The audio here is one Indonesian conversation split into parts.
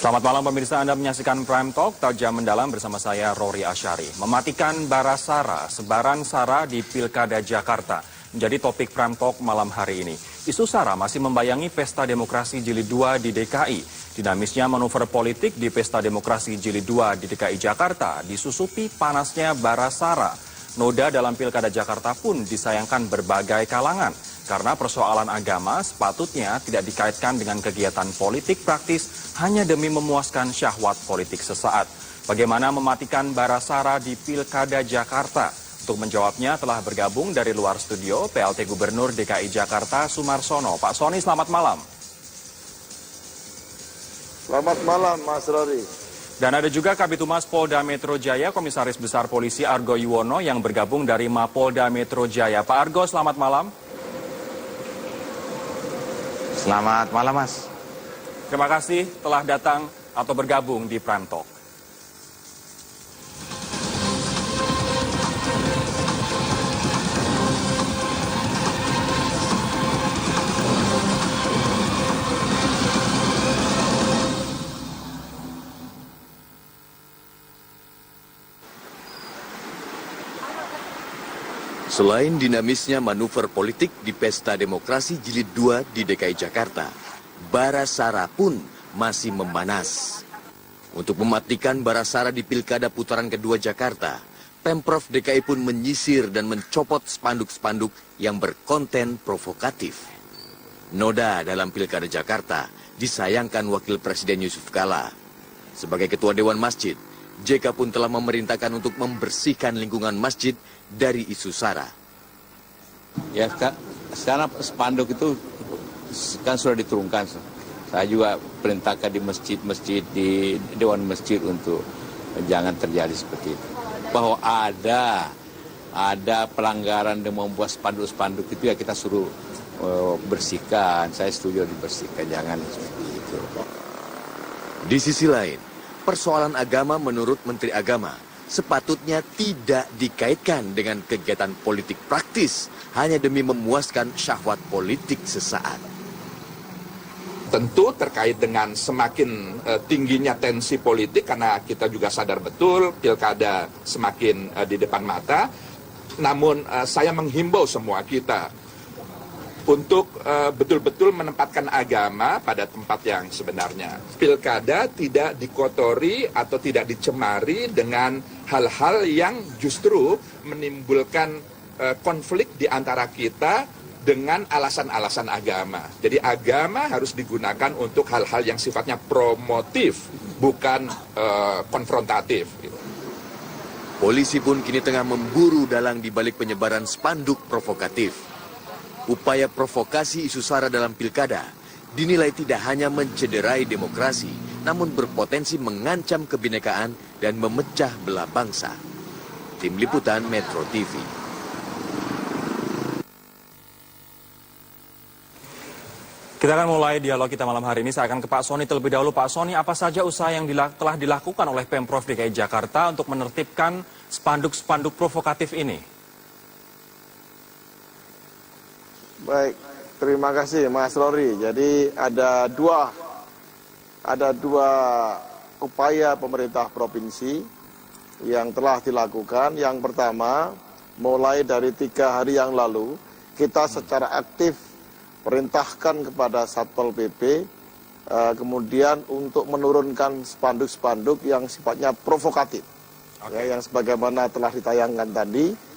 Selamat malam pemirsa, Anda menyaksikan Prime Talk, Tajam Mendalam bersama saya Rory Asyari. Mematikan bara sara, sebaran sara di Pilkada Jakarta menjadi topik Prime Talk malam hari ini. Isu sara masih membayangi Pesta Demokrasi Jilid 2 di DKI. Dinamisnya manuver politik di Pesta Demokrasi Jilid 2 di DKI Jakarta disusupi panasnya bara sara. Noda dalam Pilkada Jakarta pun disayangkan berbagai kalangan. Karena persoalan agama sepatutnya tidak dikaitkan dengan kegiatan politik praktis hanya demi memuaskan syahwat politik sesaat. Bagaimana mematikan bara sara di Pilkada Jakarta? Untuk menjawabnya telah bergabung dari luar studio PLT Gubernur DKI Jakarta Sumarsono. Pak Soni, selamat malam. Selamat malam, Mas Rory. Dan ada juga Kabid Humas Polda Metro Jaya, Komisaris Besar Polisi Argo Yuwono yang bergabung dari Mapolda Metro Jaya. Pak Argo, selamat malam. Selamat malam, Mas. Terima kasih telah datang atau bergabung di Prime Talk. Selain dinamisnya manuver politik di Pesta Demokrasi Jilid 2 di DKI Jakarta, bara sara pun masih memanas. Untuk mematikan bara sara di Pilkada putaran kedua Jakarta, Pemprov DKI pun menyisir dan mencopot spanduk-spanduk yang berkonten provokatif. Noda dalam Pilkada Jakarta disayangkan Wakil Presiden Yusuf Kala. Sebagai Ketua Dewan Masjid, JK pun telah memerintahkan untuk membersihkan lingkungan masjid dari isu sara. Ya, sekarang spanduk itu kan sudah diturunkan. Saya juga perintahkan di masjid-masjid, di Dewan Masjid untuk jangan terjadi seperti itu. Bahwa ada pelanggaran dan membuat spanduk-spanduk itu ya kita suruh bersihkan. Saya setuju dibersihkan, jangan seperti itu. Di sisi lain, persoalan agama menurut Menteri Agama sepatutnya tidak dikaitkan dengan kegiatan politik praktis hanya demi memuaskan syahwat politik sesaat. Tentu terkait dengan semakin tingginya tensi politik karena kita juga sadar betul pilkada semakin di depan mata. Namun saya menghimbau semua kita untuk betul-betul menempatkan agama pada tempat yang sebenarnya. Pilkada tidak dikotori atau tidak dicemari dengan hal-hal yang justru menimbulkan konflik di antara kita dengan alasan-alasan agama. Jadi agama harus digunakan untuk hal-hal yang sifatnya promotif, bukan konfrontatif. Polisi pun kini tengah memburu dalang di balik penyebaran spanduk provokatif. Upaya provokasi isu sara dalam pilkada dinilai tidak hanya mencederai demokrasi, namun berpotensi mengancam kebinekaan dan memecah belah bangsa. Tim Liputan Metro TV. Kita akan mulai dialog kita malam hari ini. Saya akan ke Pak Soni terlebih dahulu. Pak Soni, apa saja usaha yang telah dilakukan oleh Pemprov DKI Jakarta untuk menertibkan spanduk-spanduk provokatif ini? Baik, terima kasih Mas Rory. Jadi ada dua upaya pemerintah provinsi yang telah dilakukan. Yang pertama, mulai dari 3 hari yang lalu, kita secara aktif perintahkan kepada Satpol PP kemudian untuk menurunkan spanduk-spanduk yang sifatnya provokatif. Ya, yang sebagaimana telah ditayangkan tadi.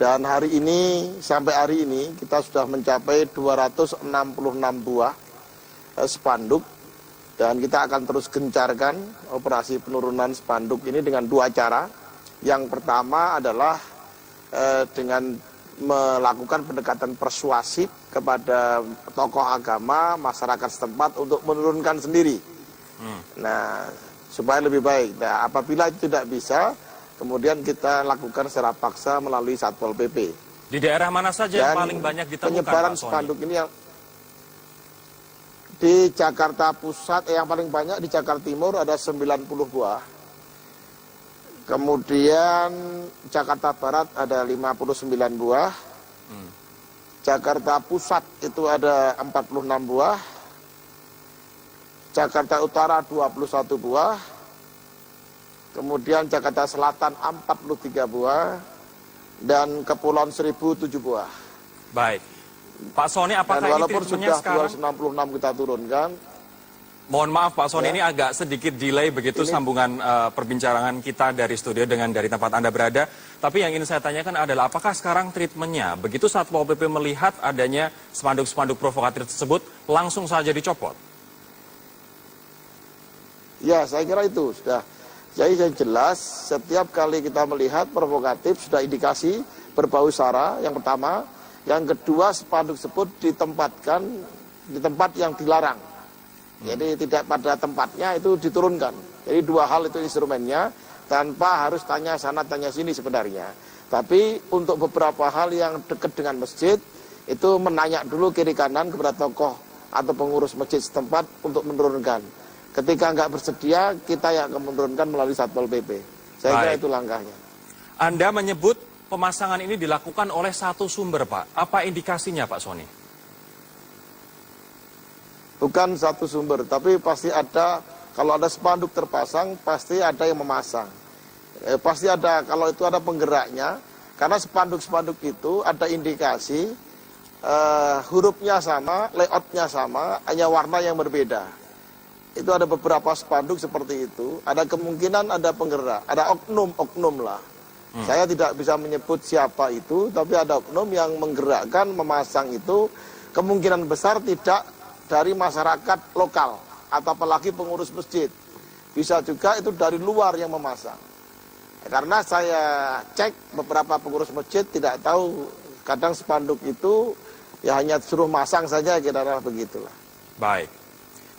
Dan hari ini, sampai hari ini, kita sudah mencapai 266 buah spanduk. Dan kita akan terus gencarkan operasi penurunan spanduk ini dengan 2 cara. Yang pertama adalah dengan melakukan pendekatan persuasif kepada tokoh agama, masyarakat setempat untuk menurunkan sendiri. Nah, supaya lebih baik. Nah, apabila itu tidak bisa, kemudian kita lakukan secara paksa melalui Satpol PP. Di daerah mana saja yang paling banyak ditemukan, penyebaran Pak Soni? spanduk ini yang di Jakarta Pusat, yang paling banyak di Jakarta Timur ada 90 buah. Kemudian Jakarta Barat ada 59 buah. Jakarta Pusat itu ada 46 buah. Jakarta Utara 21 buah, kemudian Jakarta Selatan 43 buah, dan Kepulauan Seribu 7 buah. Baik. Pak Sony, apakah Dan ini walaupun treatmentnya sudah sekarang? 266 kita turunkan, Mohon maaf Pak Sony, Ya. ini agak sedikit delay begitu sambungan perbincangan kita dari studio dengan dari tempat Anda berada. Tapi yang ingin saya tanyakan adalah apakah sekarang treatmentnya, begitu Satpol PP melihat adanya spanduk-spanduk provokatif tersebut, langsung saja dicopot? ya saya kira itu sudah. Jadi yang jelas setiap kali kita melihat provokatif sudah indikasi berbau sara yang pertama. Yang kedua, spanduk tersebut ditempatkan di tempat yang dilarang. Jadi tidak pada tempatnya itu diturunkan. Jadi dua hal itu instrumennya, tanpa harus tanya sana tanya sini sebenarnya. Tapi untuk beberapa hal yang dekat dengan masjid, itu menanya dulu kiri kanan kepada tokoh atau pengurus masjid setempat untuk menurunkan. Ketika nggak bersedia, kita yang akan menurunkan melalui Satpol PP. Saya kira Baik. itu langkahnya. Anda menyebut pemasangan ini dilakukan oleh satu sumber, Pak. Apa indikasinya, Pak Sony? Bukan satu sumber, tapi pasti ada, kalau ada spanduk terpasang, pasti ada yang memasang. Pasti ada, kalau itu ada penggeraknya, karena spanduk-spanduk itu ada indikasi, hurufnya sama, layoutnya sama, hanya warna yang berbeda. Itu ada beberapa spanduk seperti itu, ada kemungkinan ada penggerak, ada oknum-oknum lah. Saya tidak bisa menyebut siapa itu, tapi ada oknum yang menggerakkan, memasang itu, kemungkinan besar tidak dari masyarakat lokal atau apalagi pengurus masjid. Bisa juga itu dari luar yang memasang. Karena saya cek beberapa pengurus masjid tidak tahu, kadang spanduk itu ya hanya suruh masang saja, kira-kira begitulah. Baik.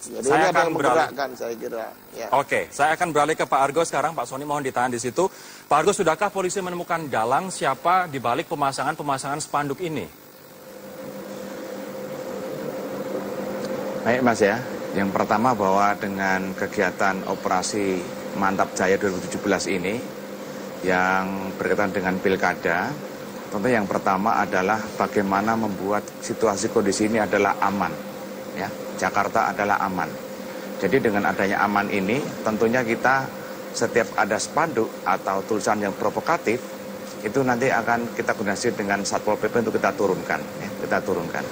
Jadi Saya ini ada akan yang menggerakkan, saya kira. Ya. Oke, saya akan beralih ke Pak Argo sekarang. Pak Sony mohon ditahan di situ. Pak Argo, sudahkah polisi menemukan dalang siapa di balik pemasangan spanduk ini? Baik Mas ya, yang pertama bahwa dengan kegiatan operasi Mantap Jaya 2017 ini yang berkaitan dengan pilkada, tentu yang pertama adalah bagaimana membuat situasi kondisi ini adalah aman. Ya, Jakarta adalah aman. Jadi dengan adanya aman ini, tentunya kita setiap ada spanduk atau tulisan yang provokatif, itu nanti akan kita koordinasi dengan Satpol PP untuk kita turunkan. Ya, kita turunkan.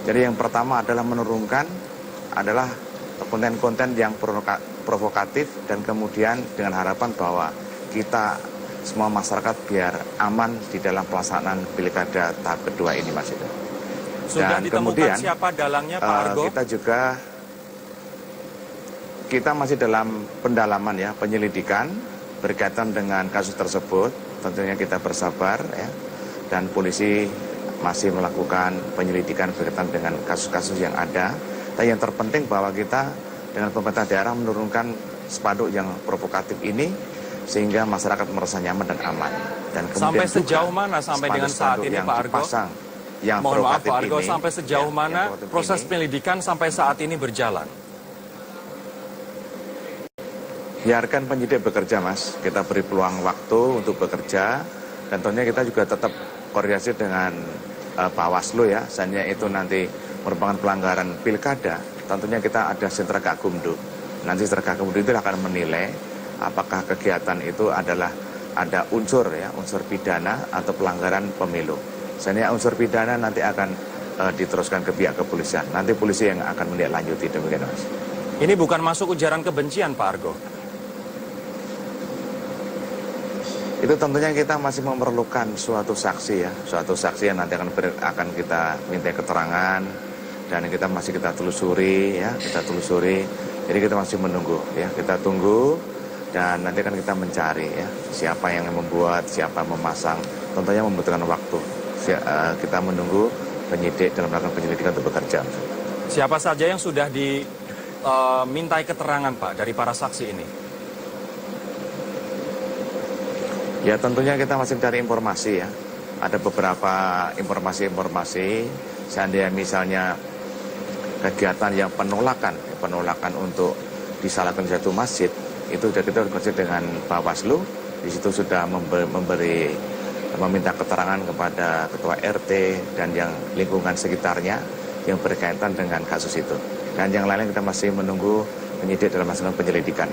Jadi yang pertama adalah menurunkan adalah konten-konten yang provokatif dan kemudian dengan harapan bahwa kita semua masyarakat biar aman di dalam pelaksanaan pilkada tahap kedua ini Mas itu. Sudah Dan ditemukan kemudian siapa dalangnya Pak Argo? Kita masih dalam pendalaman ya, penyelidikan berkaitan dengan kasus tersebut. Tentunya kita bersabar ya, dan polisi masih melakukan penyelidikan berkaitan dengan kasus-kasus yang ada. Tapi yang terpenting bahwa kita dengan pemerintah daerah menurunkan spanduk yang provokatif ini sehingga masyarakat merasa nyaman dan aman. Dan Sampai sejauh mana sampai dengan saat ini Pak Argo? Yang Mohon maaf provokatif Pak Argo, ini, sampai sejauh mana proses penyelidikan sampai saat ini berjalan? Biarkan penyidik bekerja Mas, kita beri peluang waktu untuk bekerja dan tentunya kita juga tetap koordinasi dengan Bawaslu ya, seandainya itu nanti merupakan pelanggaran pilkada, tentunya kita ada sentra Gakumdu. Nanti sentra Gakumdu itu akan menilai apakah kegiatan itu adalah ada unsur ya, unsur pidana atau pelanggaran pemilu. Seandainya unsur pidana nanti akan diteruskan ke pihak kepolisian. Nanti polisi yang akan menindaklanjuti, demikian Mas. Ini bukan masuk ujaran kebencian Pak Argo? Itu tentunya kita masih memerlukan suatu saksi ya, suatu saksi yang nanti akan kita minta keterangan dan kita masih kita telusuri ya, kita telusuri. Jadi kita masih menunggu ya, kita tunggu dan nanti akan kita mencari ya siapa yang membuat, siapa yang memasang. Tentunya membutuhkan waktu. Kita menunggu penyidik dalam melakukan penyelidikan untuk bekerja. Siapa saja yang sudah dimintai keterangan Pak dari para saksi ini? Ya tentunya kita masih mencari informasi ya. Ada beberapa informasi-informasi, seandainya misalnya kegiatan yang penolakan untuk disalahkan satu masjid, itu sudah kita berkoordinasi dengan Bawaslu. Di situ sudah meminta keterangan kepada ketua RT dan yang lingkungan sekitarnya yang berkaitan dengan kasus itu. Dan yang lain kita masih menunggu penyidik dalam melaksanakan penyelidikan.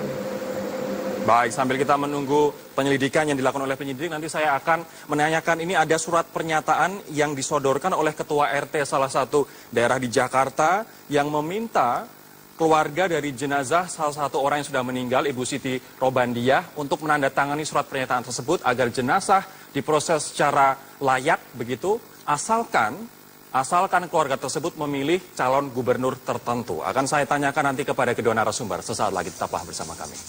Baik, sambil kita menunggu penyelidikan yang dilakukan oleh penyidik, nanti saya akan menanyakan, ini ada surat pernyataan yang disodorkan oleh Ketua RT salah satu daerah di Jakarta yang meminta keluarga dari jenazah salah satu orang yang sudah meninggal, Ibu Siti Rohbandiah, untuk menandatangani surat pernyataan tersebut agar jenazah diproses secara layak begitu, asalkan keluarga tersebut memilih calon gubernur tertentu. Akan saya tanyakan nanti kepada kedua narasumber. Sesaat lagi tetaplah bersama kami.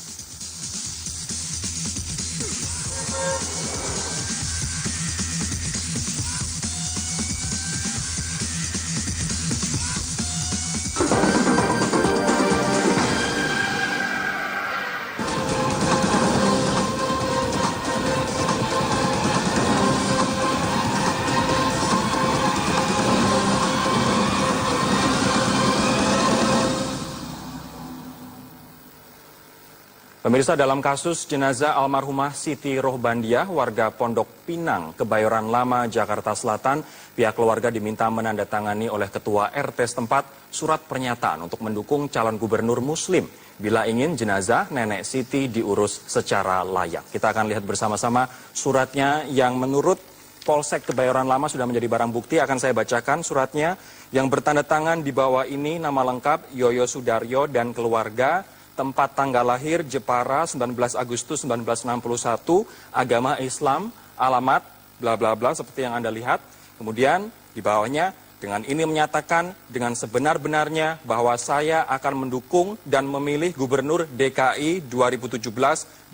Pemirsa, dalam kasus jenazah almarhumah Siti Rohbandiah, warga Pondok Pinang, Kebayoran Lama, Jakarta Selatan, pihak keluarga diminta menandatangani oleh Ketua RT setempat surat pernyataan untuk mendukung calon gubernur Muslim bila ingin jenazah Nenek Siti diurus secara layak. Kita akan lihat bersama-sama suratnya yang menurut Polsek Kebayoran Lama sudah menjadi barang bukti. Akan saya bacakan suratnya yang bertanda tangan di bawah ini, nama lengkap Yoyo Sudaryo dan keluarga, tempat tanggal lahir Jepara 19 Agustus 1961, agama Islam, alamat bla bla bla seperti yang Anda lihat. Kemudian di bawahnya, dengan ini menyatakan dengan sebenar-benarnya bahwa saya akan mendukung dan memilih gubernur DKI 2017-2022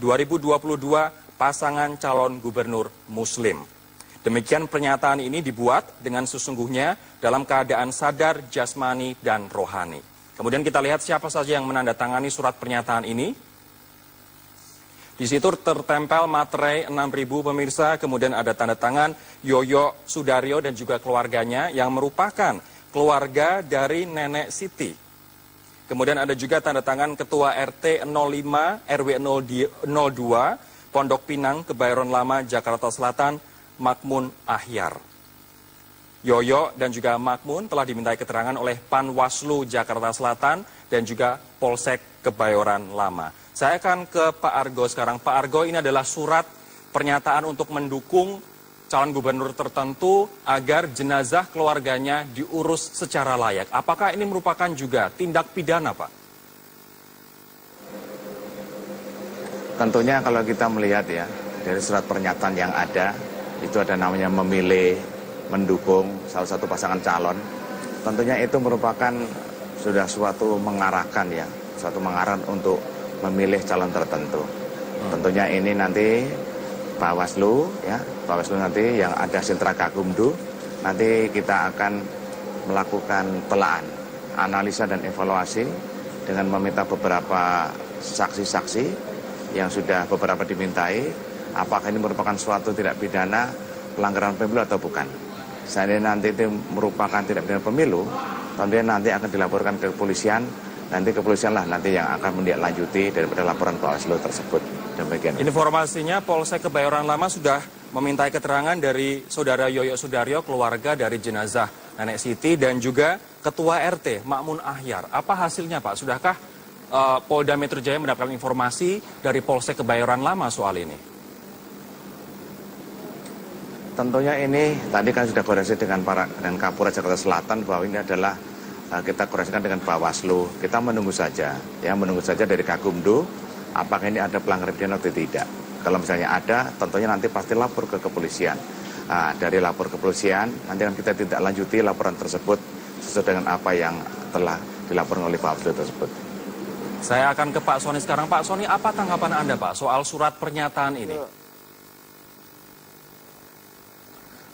pasangan calon gubernur Muslim. Demikian pernyataan ini dibuat dengan sesungguhnya dalam keadaan sadar jasmani dan rohani. Kemudian kita lihat siapa saja yang menandatangani surat pernyataan ini. Di situ tertempel materai 6.000 pemirsa, kemudian ada tanda tangan Yoyo Sudaryo dan juga keluarganya yang merupakan keluarga dari Nenek Siti. Kemudian ada juga tanda tangan Ketua RT 05 RW 02 Pondok Pinang, Kebayoran Lama, Jakarta Selatan, Makmun Ahyar. Yoyo dan juga Makmun telah dimintai keterangan oleh Panwaslu Jakarta Selatan dan juga Polsek Kebayoran Lama. Saya akan ke Pak Argo sekarang. Pak Argo, ini adalah surat pernyataan untuk mendukung calon gubernur tertentu agar jenazah keluarganya diurus secara layak. Apakah ini merupakan juga tindak pidana, Pak? Tentunya kalau kita melihat ya, dari surat pernyataan yang ada, itu ada namanya memilih, mendukung salah satu pasangan calon, tentunya itu merupakan sudah suatu mengarahkan ya, suatu mengarah untuk memilih calon tertentu. Tentunya ini nanti Bawaslu ya, Bawaslu nanti yang ada Sentra Gakumdu, nanti kita akan melakukan telaan, analisa dan evaluasi dengan meminta beberapa saksi-saksi yang sudah beberapa dimintai, apakah ini merupakan suatu tidak pidana pelanggaran pemilu atau bukan. Seandainya nanti itu merupakan tidak pidana pemilu, tentunya nanti akan dilaporkan ke kepolisian, nanti kepolisian lah nanti yang akan menindaklanjuti daripada laporan Bawaslu tersebut. Demikian. Informasinya Polsek Kebayoran Lama sudah memintai keterangan dari Saudara Yoyo Sudaryo, keluarga dari jenazah Nenek Siti, dan juga Ketua RT Makmun Ahyar. Apa hasilnya, Pak? Sudahkah Polda Metro Jaya mendapatkan informasi dari Polsek Kebayoran Lama soal ini? Tentunya ini tadi kan sudah koreksi dengan Kapolres Jakarta Selatan bahwa ini adalah kita koreksikan dengan Bawaslu. Kita menunggu saja, ya menunggu saja dari Gakumdu apakah ini ada pelanggaran pidana atau tidak. Kalau misalnya ada, tentunya nanti pasti lapor ke kepolisian. Dari lapor kepolisian, nanti kan kita tidak lanjuti laporan tersebut sesuai dengan apa yang telah dilaporkan oleh Bawaslu tersebut. Saya akan ke Pak Soni sekarang. Pak Soni, apa tanggapan Anda, Pak, soal surat pernyataan ini?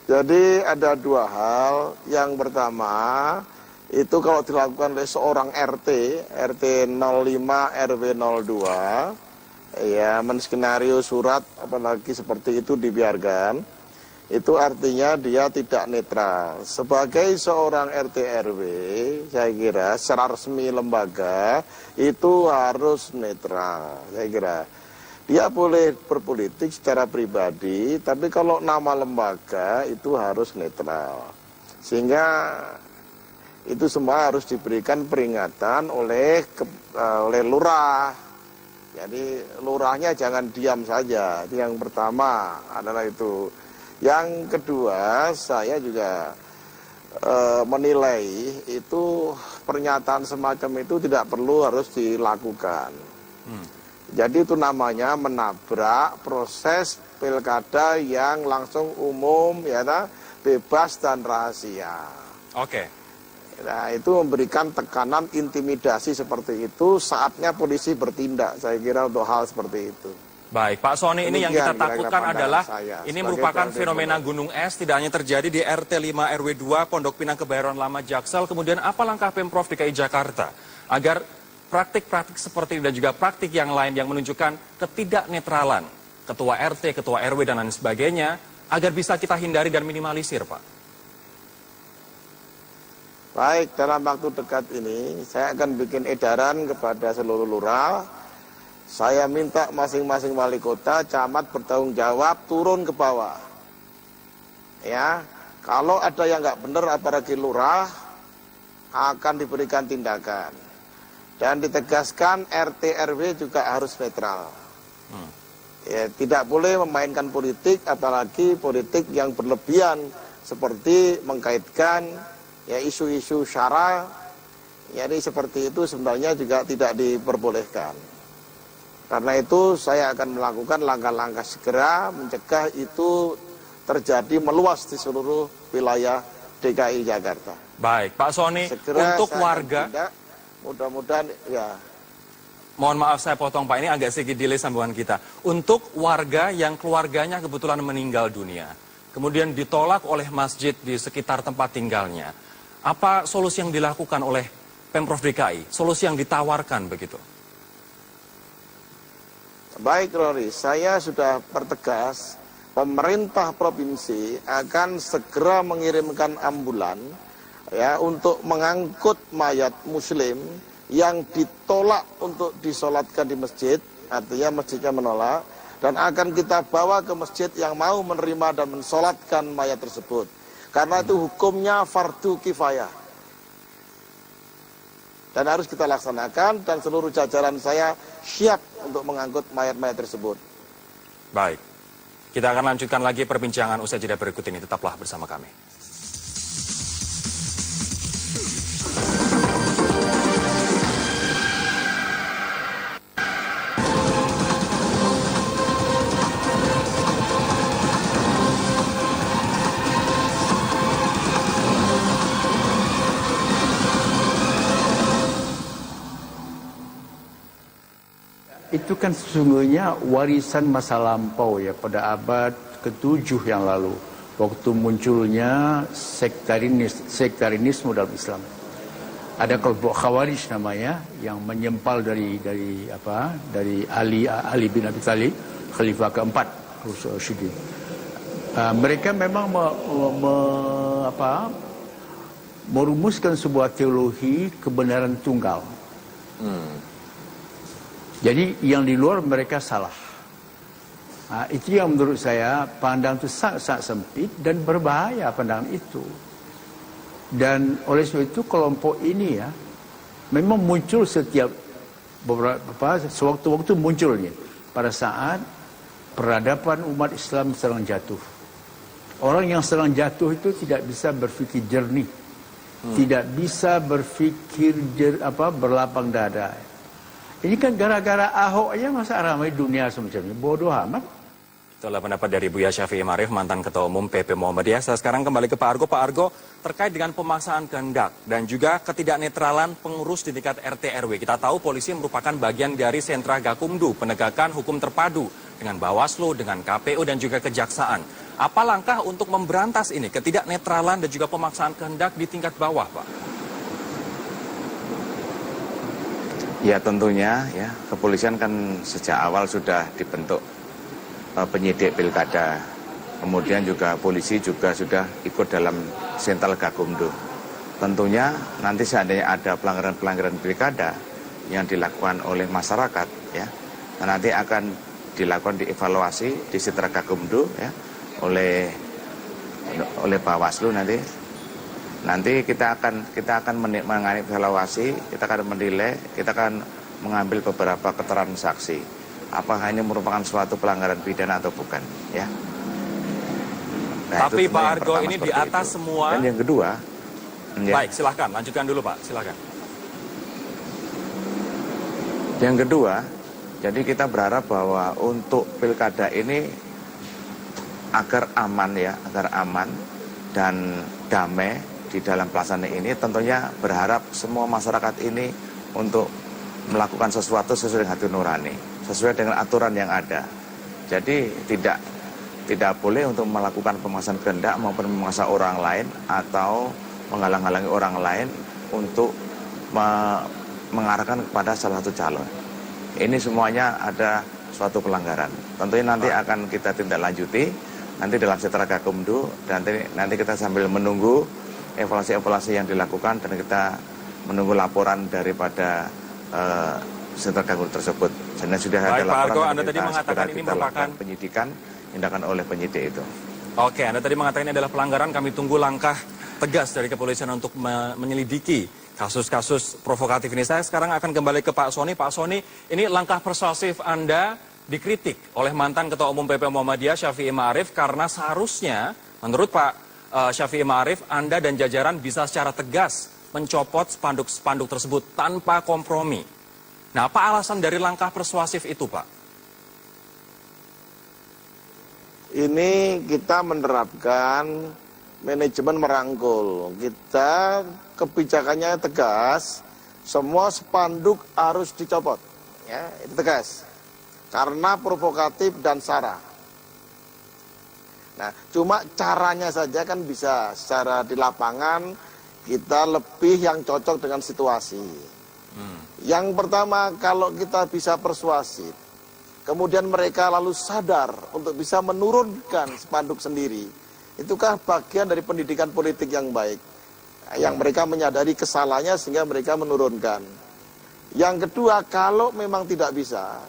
Jadi ada dua hal. Yang pertama, itu kalau dilakukan oleh seorang RT 05 RW 02, ya menskenario surat apalagi seperti itu dibiarkan, itu artinya dia tidak netral. Sebagai seorang RT RW, saya kira secara resmi lembaga itu harus netral, saya kira. Dia boleh berpolitik secara pribadi, tapi kalau nama lembaga itu harus netral. Sehingga itu semua harus diberikan peringatan oleh lurah. Jadi lurahnya jangan diam saja. Itu yang pertama adalah itu. Yang kedua, saya juga menilai itu pernyataan semacam itu tidak perlu harus dilakukan. Jadi itu namanya menabrak proses pilkada yang langsung umum, ya, bebas dan rahasia. Oke. Nah, itu memberikan tekanan intimidasi seperti itu, saatnya polisi bertindak, saya kira untuk hal seperti itu. Baik, Pak Sony, ini yang kita takutkan adalah ini merupakan fenomena demokrat. gunung es, tidak hanya terjadi di RT 5 RW 2 Pondok Pinang Kebayoran Lama Jaksel. Kemudian apa langkah Pemprov DKI Jakarta agar praktik-praktik seperti ini dan juga praktik yang lain yang menunjukkan ketidaknetralan ketua RT, ketua RW dan lain sebagainya agar bisa kita hindari dan minimalisir, Pak? Baik, dalam waktu dekat ini saya akan bikin edaran kepada seluruh lurah. Saya minta masing-masing wali kota, camat bertanggung jawab turun ke bawah. Ya, kalau ada yang nggak benar apalagi lurah akan diberikan tindakan. Dan ditegaskan RT RW juga harus netral. Ya, tidak boleh memainkan politik, apalagi politik yang berlebihan seperti mengkaitkan ya isu-isu syara. Jadi seperti itu sebenarnya juga tidak diperbolehkan. Karena itu saya akan melakukan langkah-langkah segera mencegah itu terjadi meluas di seluruh wilayah DKI Jakarta. Baik, Pak Sony, Segera untuk saya warga, akan tindak, mudah-mudahan ya. mohon maaf saya potong Pak, ini agak sedikit delay sambungan kita. Untuk warga yang keluarganya kebetulan meninggal dunia, kemudian ditolak oleh masjid di sekitar tempat tinggalnya, apa solusi yang dilakukan oleh Pemprov DKI? Solusi yang ditawarkan begitu? Baik Rory, saya sudah pertegas, pemerintah provinsi akan segera mengirimkan ambulan ya untuk mengangkut mayat muslim yang ditolak untuk disolatkan di masjid, artinya masjidnya menolak, dan akan kita bawa ke masjid yang mau menerima dan mensolatkan mayat tersebut. Karena itu hukumnya fardu kifayah. Dan harus kita laksanakan, dan seluruh jajaran saya siap untuk mengangkut mayat-mayat tersebut. Baik, kita akan lanjutkan lagi perbincangan usai jeda berikut ini. Tetaplah bersama kami. Itu kan sesungguhnya warisan masa lampau ya pada abad ke-7 yang lalu. Waktu munculnya sektarianisme dalam Islam. Ada kelompok Khawarij namanya yang menyempal dari Ali bin Abi Thalib, khalifah keempat Rasyidin. Mereka memang merumuskan sebuah teologi kebenaran tunggal. Jadi yang di luar mereka salah. Itu yang menurut saya pandangan itu sangat sempit dan berbahaya pandangan itu. Dan oleh sebab itu kelompok ini ya memang muncul setiap beberapa sewaktu-waktu munculnya pada saat peradaban umat Islam sedang jatuh. Orang yang sedang jatuh itu tidak bisa berfikir jernih, tidak bisa berfikir berlapang dada. Ini kan gara-gara Ahok aja masa ramai dunia semacam ini. Bodoh amat. Itulah pendapat dari Buya Syafi'i Ma'arif, mantan Ketua Umum PP Muhammadiyah. Saya sekarang kembali ke Pak Argo. Pak Argo, terkait dengan pemaksaan kehendak dan juga ketidaknetralan pengurus di tingkat RT RW. Kita tahu polisi merupakan bagian dari sentra Gakumdu, penegakan hukum terpadu dengan Bawaslu, dengan KPU dan juga Kejaksaan. Apa langkah untuk memberantas ini, ketidaknetralan dan juga pemaksaan kehendak di tingkat bawah, Pak? Ya tentunya ya kepolisian kan sejak awal sudah dibentuk penyidik pilkada. Kemudian juga polisi juga sudah ikut dalam sentral Gakumdu. Tentunya nanti seandainya ada pelanggaran-pelanggaran pilkada yang dilakukan oleh masyarakat ya, nanti akan dilakukan dievaluasi di sentra Gakumdu ya oleh Bawaslu nanti. Nanti kita akan mengevaluasi, kita akan menilai, kita akan mengambil beberapa keterangan saksi. Apakah ini merupakan suatu pelanggaran pidana atau bukan, ya. Nah, tapi Pak Argo ini di atas semua. Dan yang kedua, baik, silahkan lanjutkan dulu Pak, silahkan. Yang kedua, jadi kita berharap bahwa untuk pilkada ini agar aman ya, agar aman dan damai di dalam pelaksanaan ini, tentunya berharap semua masyarakat ini untuk melakukan sesuatu sesuai dengan hati nurani, sesuai dengan aturan yang ada. Jadi tidak boleh untuk melakukan pemaksaan kehendak maupun memaksa orang lain atau menghalang-halangi orang lain untuk mengarahkan kepada salah satu calon. Ini semuanya ada suatu pelanggaran. Tentunya nanti akan kita tindak lanjuti nanti dalam Sentra Gakumdu, dan nanti kita sambil menunggu evaluasi-evaluasi yang dilakukan dan kita menunggu laporan daripada Sentra Gakumdu tersebut. Dan sudah ada laporan. Pak Argo, Anda tadi mengatakan ini merupakan penyidikan tindakan oleh penyidik itu. Oke, Anda tadi mengatakan ini adalah pelanggaran. Kami tunggu langkah tegas dari kepolisian untuk menyelidiki kasus-kasus provokatif ini. Saya sekarang akan kembali ke Pak Soni. Pak Soni, ini langkah persuasif Anda dikritik oleh mantan Ketua Umum PP Muhammadiyah Syafi'i Ma'arif karena seharusnya menurut Pak Syafi'i Ma'arif, Anda dan jajaran bisa secara tegas mencopot spanduk-spanduk tersebut tanpa kompromi. Nah, apa alasan dari langkah persuasif itu, Pak? Ini kita menerapkan manajemen merangkul. Kita kebijakannya tegas, semua spanduk harus dicopot. Ya, itu tegas. Karena provokatif dan sara. Nah, cuma caranya saja kan bisa secara di lapangan kita lebih yang cocok dengan situasi. Yang pertama, kalau kita bisa persuasif, kemudian mereka lalu sadar untuk bisa menurunkan spanduk sendiri, itukah bagian dari pendidikan politik yang baik, yang mereka menyadari kesalahannya sehingga mereka menurunkan. Yang kedua, kalau memang tidak bisa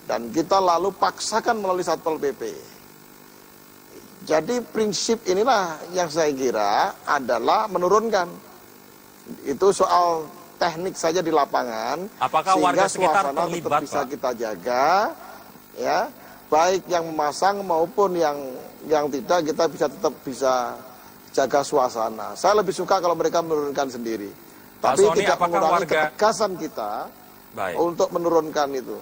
dan kita lalu paksakan melalui Satpol PP. Jadi prinsip inilah yang saya kira adalah menurunkan. Itu soal teknik saja di lapangan. Apakah warga sekitar terlibat, bisa Pak? kita jaga, ya, baik yang memasang maupun yang tidak, kita bisa tetap bisa jaga suasana. Saya lebih suka kalau mereka menurunkan sendiri. Pak Tapi Soni, tidak apakah mengurangi warga ketegasan kita untuk menurunkan itu.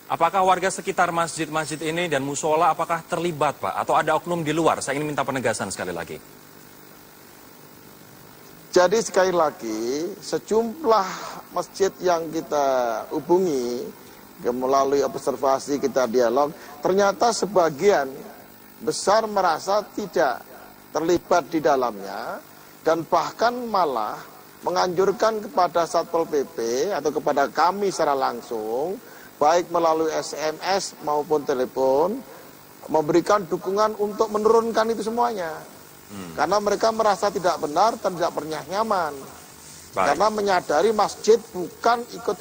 Apakah warga sekitar masjid-masjid ini dan musola apakah terlibat, Pak? Atau ada oknum di luar? Saya ingin minta penegasan sekali lagi. Jadi sekali lagi, sejumlah masjid yang kita hubungi, melalui observasi kita dialog, ternyata sebagian besar merasa tidak terlibat di dalamnya, dan bahkan malah menganjurkan kepada Satpol PP atau kepada kami secara langsung, baik melalui SMS maupun telepon, memberikan dukungan untuk menurunkan itu semuanya. Karena mereka merasa tidak benar dan tidak pernah nyaman. Karena menyadari masjid bukan ikut,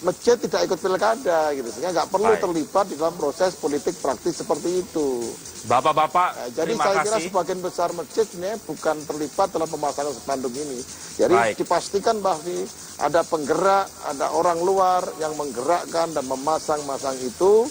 masjid tidak ikut pilkada, gitu. Sehingga nggak perlu terlibat di dalam proses politik praktis seperti itu. Bapak-bapak, jadi terima saya kasih. kira sebagian besar masjid sebenarnya bukan terlibat dalam pemasangan spanduk ini. Jadi dipastikan bahwa ada penggerak, ada orang luar yang menggerakkan dan memasang-masang itu.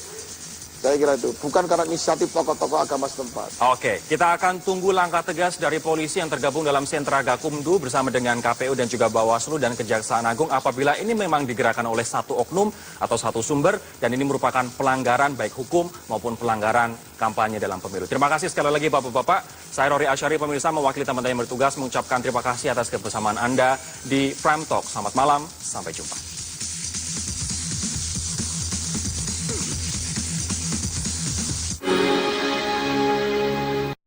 Saya kira itu bukan karena inisiatif tokoh-tokoh agama setempat. Oke, kita akan tunggu langkah tegas dari polisi yang tergabung dalam Sentra Gakumdu bersama dengan KPU dan juga Bawaslu dan Kejaksaan Agung apabila ini memang digerakkan oleh satu oknum atau satu sumber dan ini merupakan pelanggaran baik hukum maupun pelanggaran kampanye dalam pemilu. Terima kasih sekali lagi Bapak-Bapak. Saya Rory Asyari, pemirsa, mewakili teman-teman yang bertugas mengucapkan terima kasih atas kebersamaan Anda di Prime Talk. Selamat malam, sampai jumpa.